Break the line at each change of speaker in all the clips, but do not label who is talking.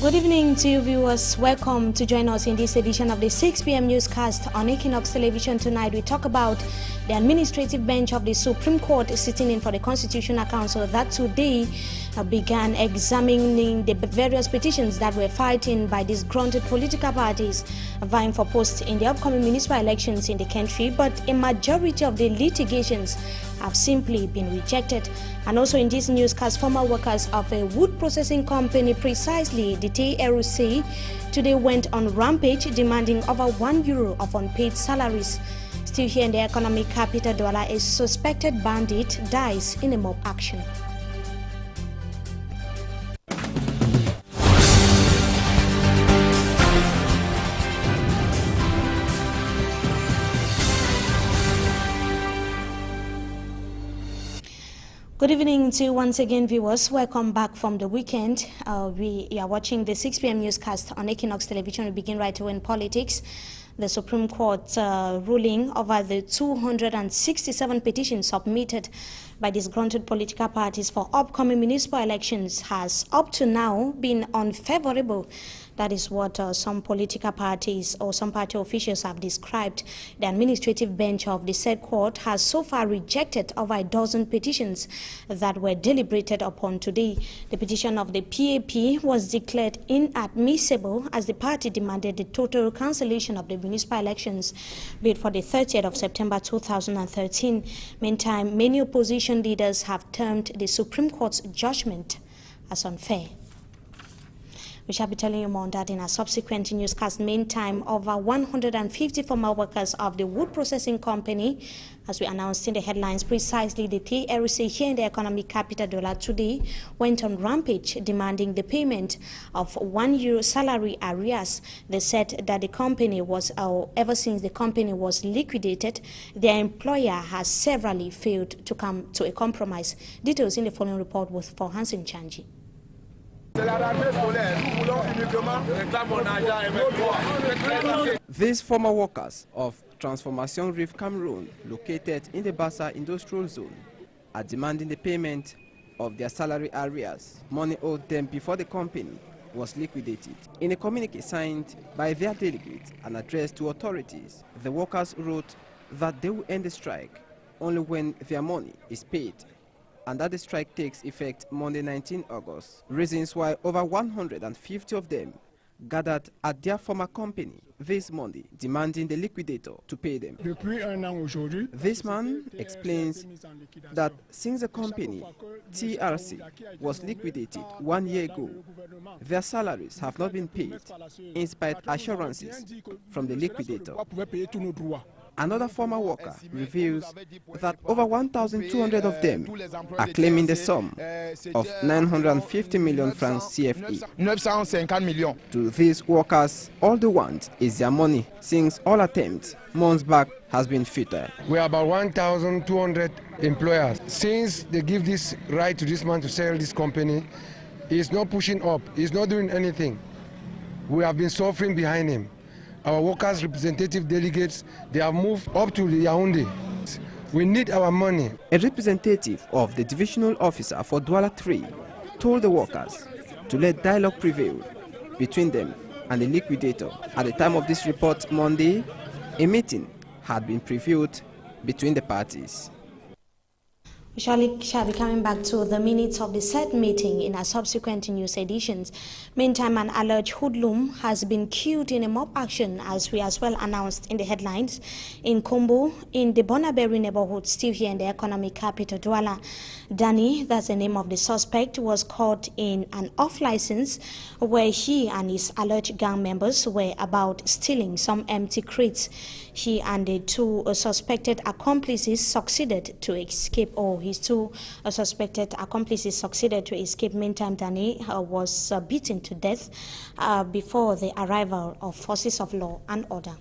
Good evening to you viewers. Welcome to join us in this edition of the 6 p.m. newscast on Equinox Television. Tonight we talk about the administrative bench of the Supreme Court sitting in for the Constitutional Council that today began examining the various petitions that were filed in by disgruntled political parties vying for posts in the upcoming municipal elections in the country, but a majority of the litigations have simply been rejected. And also in this newscast, former workers of a wood processing company, precisely the TRC, today went on rampage demanding over €1 of unpaid salaries. Still here in the economic capital, Douala, a suspected bandit dies in a mob action. Good evening to you once again, viewers. Welcome back from the weekend. We are watching the 6 p.m. newscast on Equinox Television. We begin right away in politics. The Supreme Court ruling over the 267 petitions submitted by disgruntled political parties for upcoming municipal elections has up to now been unfavorable. That is what some political parties or some party officials have described. The administrative bench of the said court has so far rejected over a dozen petitions that were deliberated upon today. The petition of the PAP was declared inadmissible as the party demanded the total cancellation of the municipal elections bid for the 30th of September 2013. Meantime, many opposition leaders have termed the Supreme Court's judgment as unfair. We shall be telling you more on that in a subsequent newscast. Meantime, over 150 former workers of the wood processing company, as we announced in the headlines, precisely the TRC here in the economic capital, Douala, today went on rampage demanding the payment of €1 salary arrears. They said that the company was, ever since the company was liquidated, their employer has severally failed to come to a compromise. Details in the following report with for Hansen Chanji.
These former workers of Transformation Reef Cameroon, located in the Bassa Industrial Zone, are demanding the payment of their salary arrears, money owed them before the company was liquidated. In a communique signed by their delegates and addressed to authorities, the workers wrote that they will end the strike only when their money is paid, and that the strike takes effect Monday 19 August. Reasons why over 150 of them gathered at their former company this Monday, demanding the liquidator to pay them. This man explains that since the company, TRC, was liquidated 1 year ago, their salaries have not been paid, in spite of assurances from the liquidator. Another former worker reveals that over 1,200 of them are claiming the sum of 950 million francs CFA. To these workers, all they want is their money, since all attempts months back has been futile.
We are about 1,200 employers. Since they give this right to this man to sell this company, he's not pushing up, he's not doing anything. We have been suffering behind him. Our workers' representative delegates, they have moved up to Yaoundé. We need our money.
A representative of the divisional officer for Douala 3 told the workers to let dialogue prevail between them and the liquidator. At the time of this report Monday, a meeting had been previewed between the parties.
We shall be coming back to the minutes of the said meeting in our subsequent news editions. Meantime, an alleged hoodlum has been killed in a mob action, as we as well announced in the headlines, in Kombo, in the Bonaberry neighborhood, still here in the economic capital, Douala. Danny, that's the name of the suspect, was caught in an off-license where he and his alleged gang members were about stealing some empty crates. He and the two suspected accomplices succeeded to escape, his two suspected accomplices succeeded to escape. Meantime, Danny was beaten to death before the arrival of forces of law and order.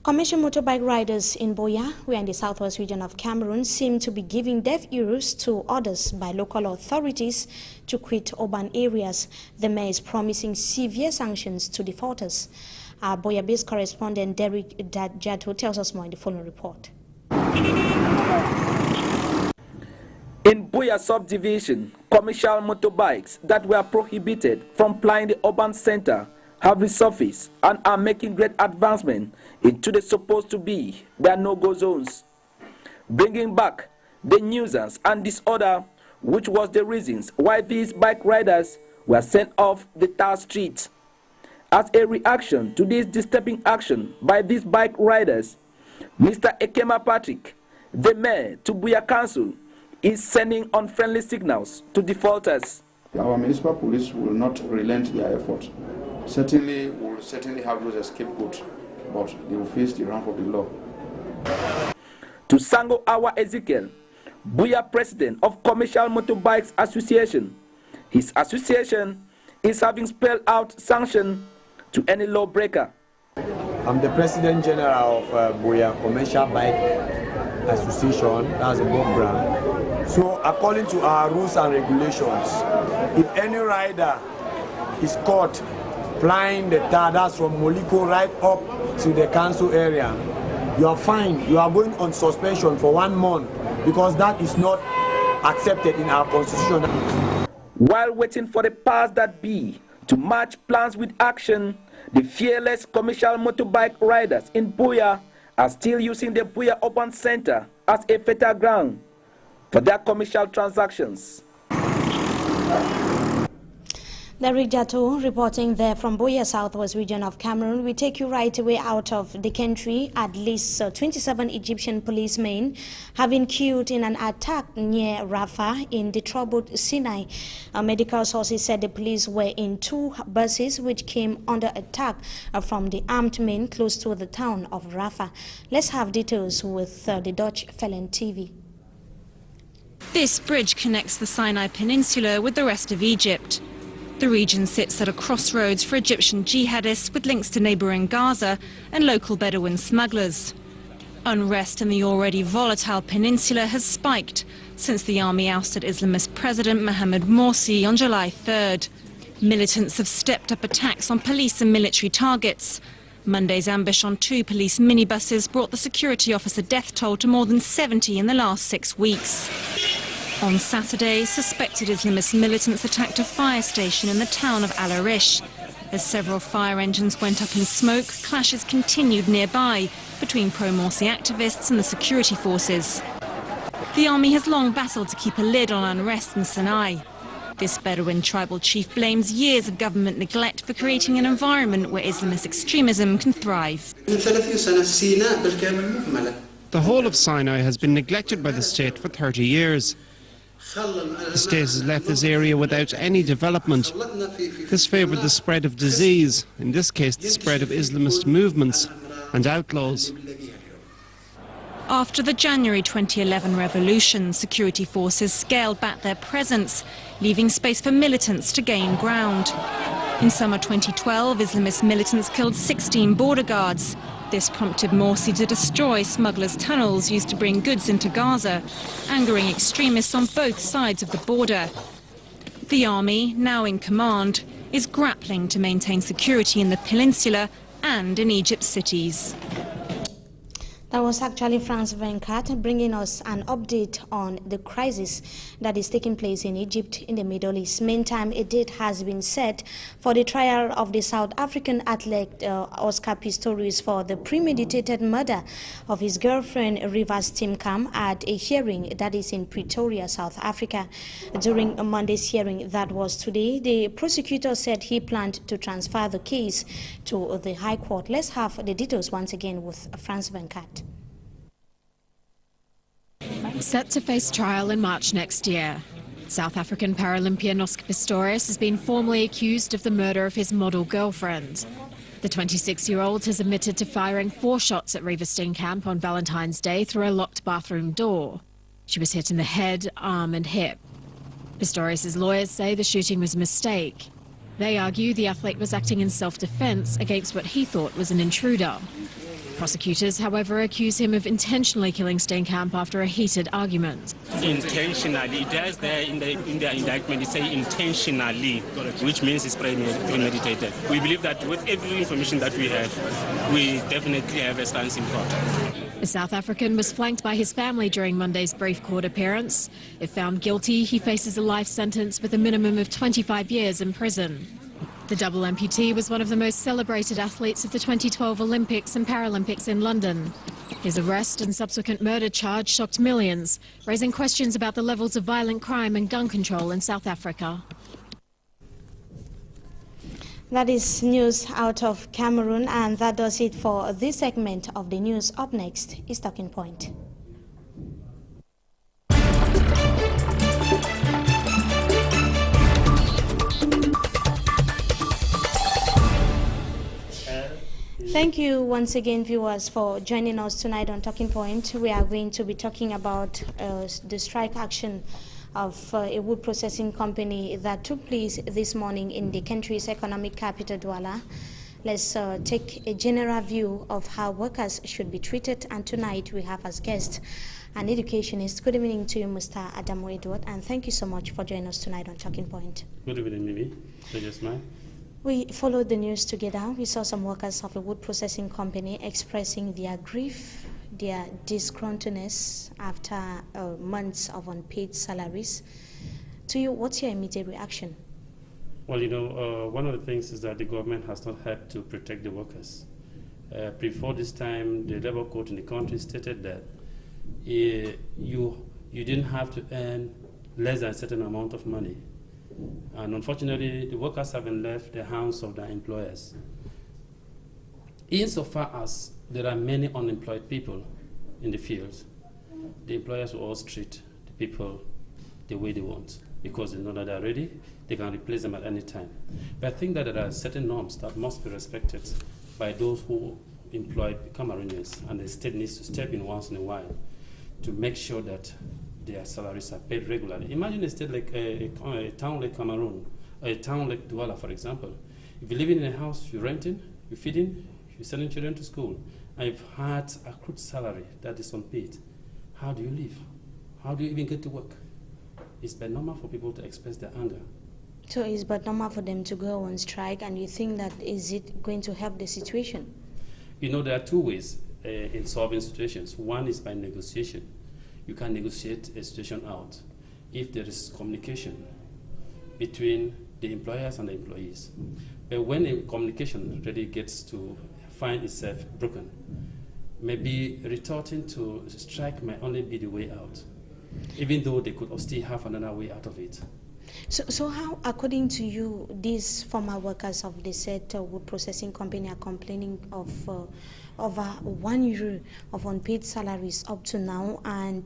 Commercial motorbike riders in Boya, we are in the southwest region of Cameroon, seem to be giving deaf ears to orders by local authorities to quit urban areas. The mayor is promising severe sanctions to defaulters. Our Boya-based correspondent Derek Jato tells us more in the following report.
In Boya subdivision, commercial motorbikes that were prohibited from plying the urban center have resurfaced and are making great advancement into the supposed to be their no-go zones, bringing back the nuisance and disorder which was the reasons why these bike riders were sent off the tar streets. As a reaction to this disturbing action by these bike riders, Mr. Ekema Patrick, the mayor to Buea Council, is sending unfriendly signals to defaulters.
Our municipal police will not relent their effort. Certainly, will have those scapegoats, but they will face the wrath of the law.
To Sango Awa Ezekiel, Buea president of Commercial Motorbikes Association, his association is having spelled out sanction to any lawbreaker.
I'm the President General of Buea Commercial Bike Association, that's a book brand. So according to our rules and regulations, if any rider is caught flying the tar, that's from Moliko right up to the council area, you are fined. You are going on suspension for 1 month because that is not accepted in our constitution.
While waiting for the powers that be to match plans with action, the fearless commercial motorbike riders in Buea are still using the Buea Urban Center as a fertile ground for their commercial transactions.
Derek Jato reporting there from Buea Southwest region of Cameroon. We take you right away out of the country. At least 27 Egyptian policemen have been killed in an attack near Rafah in the troubled Sinai. Medical sources said the police were in 2 buses which came under attack from the armed men close to the town of Rafah. Let's have details with the Dutch Felon TV.
This bridge connects the Sinai Peninsula with the rest of Egypt. The region sits at a crossroads for Egyptian jihadists with links to neighbouring Gaza and local Bedouin smugglers. Unrest in the already volatile peninsula has spiked since the army ousted Islamist President Mohamed Morsi on July 3rd. Militants have stepped up attacks on police and military targets. Monday's ambush on 2 police minibuses brought the security officer death toll to more than 70 in the last 6 weeks. On Saturday, suspected Islamist militants attacked a fire station in the town of Al Arish. As several fire engines went up in smoke, clashes continued nearby between pro-Morsi activists and the security forces. The army has long battled to keep a lid on unrest in Sinai. This Bedouin tribal chief blames years of government neglect for creating an environment where Islamist extremism can thrive.
The whole of Sinai has been neglected by the state for 30 years. The state has left this area without any development. This favoured the spread of disease, in this case the spread of Islamist movements and outlaws.
After the January 2011 revolution, security forces scaled back their presence, leaving space for militants to gain ground. In summer 2012, Islamist militants killed 16 border guards. This prompted Morsi to destroy smugglers' tunnels used to bring goods into Gaza, angering extremists on both sides of the border. The army, now in command, is grappling to maintain security in the peninsula and in Egypt's cities.
That was actually Franz Venkat bringing us an update on the crisis that is taking place in Egypt in the Middle East. Meantime, a date has been set for the trial of the South African athlete Oscar Pistorius for the premeditated murder of his girlfriend Rivers Timkam at a hearing that is in Pretoria, South Africa. During Monday's hearing that was today, the prosecutor said he planned to transfer the case to the High Court. Let's have the details once again with Franz Venkat.
Set to face trial in March next year, South African Paralympian Oscar Pistorius has been formally accused of the murder of his model girlfriend. The 26-year-old has admitted to firing 4 shots at Reva Steenkamp on Valentine's Day through a locked bathroom door. She was hit in the head, arm and hip. Pistorius' lawyers say the shooting was a mistake. They argue the athlete was acting in self-defense against what he thought was an intruder. Prosecutors, however, accuse him of intentionally killing Steenkamp after a heated argument.
Intentionally, it does there in the indictment, it say intentionally, which means it's premeditated. We believe that with every information that we have, we definitely have a stance in court.
The South African was flanked by his family during Monday's brief court appearance. If found guilty, he faces a life sentence with a minimum of 25 years in prison. The double amputee was one of the most celebrated athletes of the 2012 Olympics and Paralympics in London. His arrest and subsequent murder charge shocked millions, raising questions about the levels of violent crime and gun control in South Africa.
That is news out of Cameroon, and that does it for this segment of the news. Up next is Talking Point. Thank you once again, viewers, for joining us tonight on Talking Point. We are going to be talking about the strike action of a wood processing company that took place this morning in the country's economic capital, Douala. Let's take a general view of how workers should be treated. And tonight we have as guest an educationist. Good evening to you, Mr. Adamu Edward, and thank you so much for joining us tonight on Talking Point.
Good evening, Mimi. Pleasure, mine.
We followed the news together. We saw some workers of a wood processing company expressing their grief, their disgruntledness after months of unpaid salaries. To you, what's your immediate reaction?
Well, you know, one of the things is that the government has not helped to protect the workers. Before this time, the labor court in the country stated that you didn't have to earn less than a certain amount of money. And unfortunately, the workers haven't left the hands of their employers. Insofar as there are many unemployed people in the fields, the employers will always treat the people the way they want, because they know that they're ready, they can replace them at any time. But I think that there are certain norms that must be respected by those who employ Cameroonians, and the state needs to step in once in a while to make sure that their salaries are paid regularly. Imagine a state like a town like Cameroon, a town like Douala, for example. If you're living in a house, you're renting, you're feeding, you're sending children to school, and you've had accrued salary that is unpaid, how do you live? How do you even get to work? It's but normal for people to express their anger.
So it's but normal for them to go on strike, and you think that is it going to help the situation?
You know, there are two ways in solving situations. One is by negotiation. You can negotiate a situation out if there is communication between the employers and the employees. But when a communication really gets to find itself broken, maybe retorting to strike might only be the way out, even though they could still have another way out of it.
So how, according to you, these former workers of the said wood processing company are complaining of over 1 year of unpaid salaries up to now, and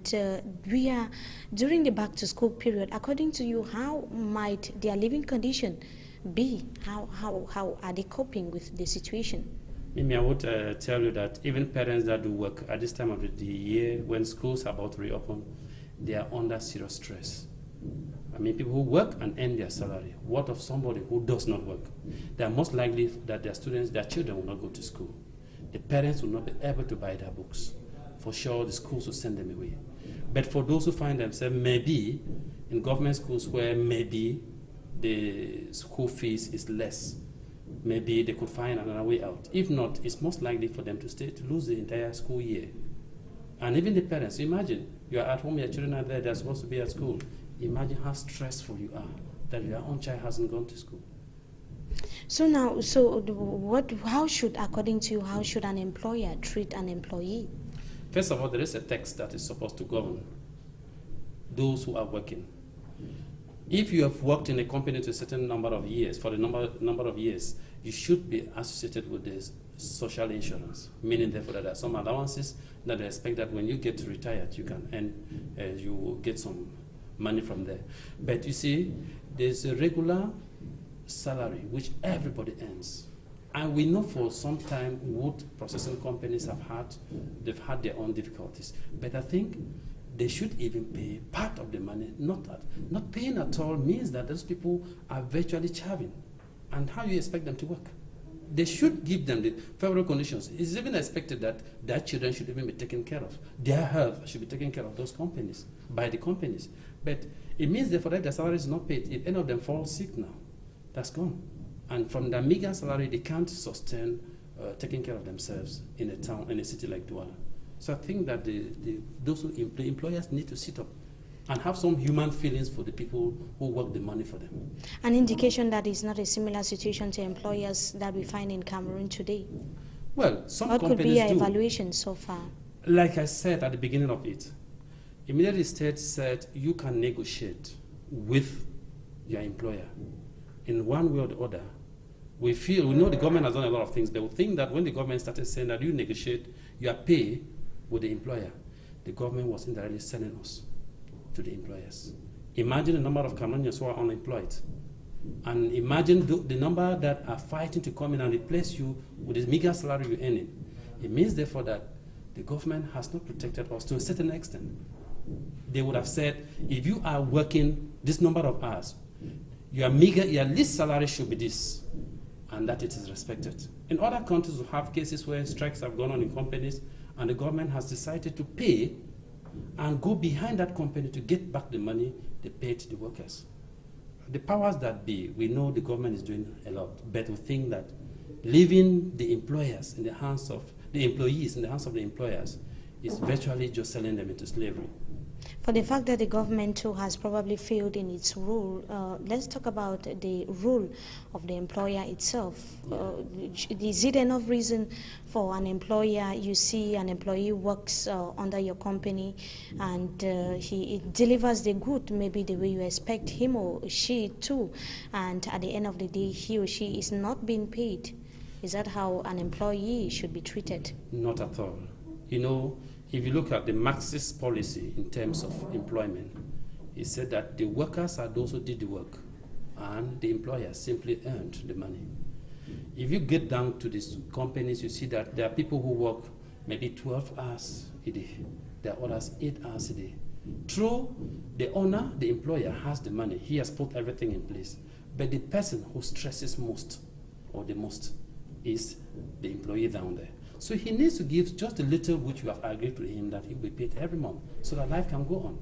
we are during the back-to-school period. According to you, how might their living condition be? How are they coping with the situation?
Mimi, I would tell you that even parents that do work at this time of the year, when schools are about to reopen, they are under serious stress. I mean, people who work and earn their salary. What of somebody who does not work? They are most likely that their students, their children will not go to school. The parents will not be able to buy their books. For sure, the schools will send them away. But for those who find themselves maybe in government schools where maybe the school fees is less, maybe they could find another way out. If not, it's most likely for them to lose the entire school year. And even the parents, imagine, you are at home, your children are there, they're supposed to be at school. Imagine how stressful you are that your own child hasn't gone to school.
So now, how should, according to you, how should an employer treat an employee?
First of all, there is a text that is supposed to govern those who are working. If you have worked in a company to a certain number of years, for the number of years, you should be associated with this social insurance, meaning therefore that there are some allowances that they expect that when you get retired, you can earn, you will get some money from there. But you see, there's a regular salary which everybody earns. And we know for some time wood processing companies they've had their own difficulties. But I think they should even pay part of the money. Not paying at all means that those people are virtually starving. And how do you expect them to work? They should give them the favorable conditions. It's even expected that their children should even be taken care of. Their health should be taken care of those companies, by the companies. But it means therefore that their salary is not paid. If any of them falls sick now, that's gone. And from their meager salary, they can't sustain taking care of themselves in a town, in a city like Douala. So I think that the employers need to sit up and have some human feelings for the people who work the money for them.
An indication that is not a similar situation to employers that we find in Cameroon today.
Well, some
what
companies
could be your
do.
evaluation so far?
Like I said at the beginning of it, immediately the state said you can negotiate with your employer in one way or the other. We know the government has done a lot of things. They would think that when the government started saying that you negotiate your pay with the employer, the government was indirectly selling us to the employers. Imagine the number of Cameroonians who are unemployed. And imagine the number that are fighting to come in and replace you with the meager salary you're earning. It means therefore that the government has not protected us to a certain extent. They would have said, if you are working this number of hours, your least salary should be this, and that it is respected. In other countries, we have cases where strikes have gone on in companies, and the government has decided to pay and go behind that company to get back the money they paid the workers. The powers that be, we know the government is doing a lot, but we think that leaving the employers in the hands of the employees, in the hands of the employers, is virtually just selling them into slavery.
For the fact that the government too has probably failed in its role, let's talk about the role of the employer itself. Is it enough reason for an employer, you see an employee works under your company and he delivers the good maybe the way you expect him or she to, and at the end of the day he or she is not being paid? Is that how an employee should be treated? Not at all. You know, if you look at the Marxist policy in terms of employment, it said that the workers are those who did the work and the employers simply earned the money. If you get down to these companies, you see that there are people who work maybe 12 hours a day. There are others 8 hours a day. True, the owner, the employer has the money. He has put everything in place. But the person who stresses most or the most is the employee down there. So he needs to give just a little which you have agreed to him that he will be paid every month so that life can go on.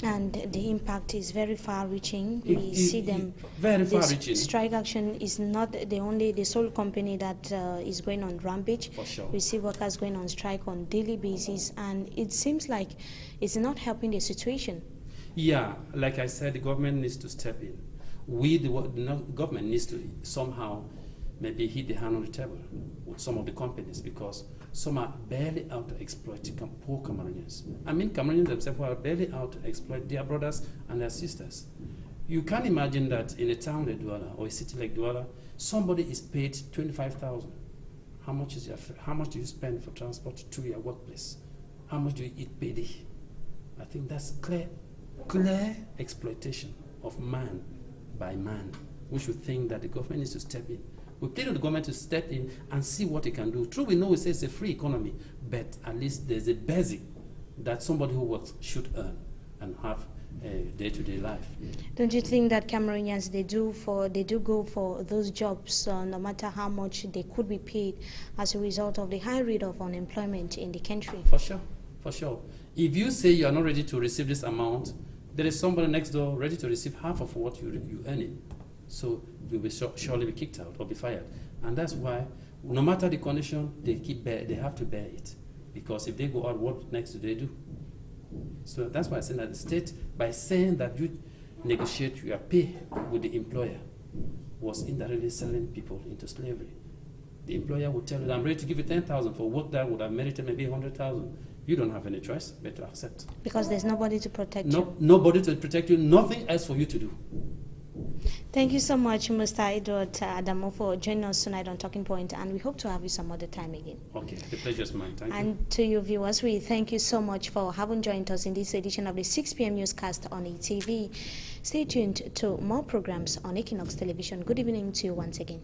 And the impact is very far-reaching. We see them. Very far-reaching. Strike action is not the sole company that is going on rampage. For sure. We see workers going on strike on daily basis, and it seems like it's not helping the situation. Yeah, like I said, the government needs to step in. The government needs to somehow maybe hit the hand on the table with some of the companies, because some are barely out to exploit poor Cameroonians. I mean, Cameroonians themselves are barely out to exploit their brothers and their sisters. You can't imagine that in a town like Douala or a city like Douala, somebody is paid 25,000. How much do you spend for transport to your workplace? How much do you eat per day? I think that's clear exploitation of man by man. We should think that the government needs to step in. We plead with the government to step in and see what it can do. True, we know it says it's a free economy, but at least there's a basic that somebody who works should earn and have a day-to-day life. Don't you think that Cameroonians, they do go for those jobs no matter how much they could be paid as a result of the high rate of unemployment in the country? For sure, for sure. If you say you are not ready to receive this amount, there is somebody next door ready to receive half of what you earn it. So you will surely be kicked out or be fired. And that's why, no matter the condition, they have to bear it. Because if they go out, what next do they do? So that's why I say that the state, by saying that you negotiate your pay with the employer, was indirectly selling people into slavery. The employer would tell you, I'm ready to give you 10,000 for work that would have merited maybe 100,000. You don't have any choice but to accept. Because there's nobody to protect you. Nobody to protect you, nothing else for you to do. Thank you so much, Mr. Edward Adamo, for joining us tonight on Talking Point, and we hope to have you some other time again. Okay, the pleasure is mine. Thank you. And to you viewers, we thank you so much for having joined us in this edition of the 6 p.m. newscast on ETV. Stay tuned to more programs on Equinox Television. Good evening to you once again.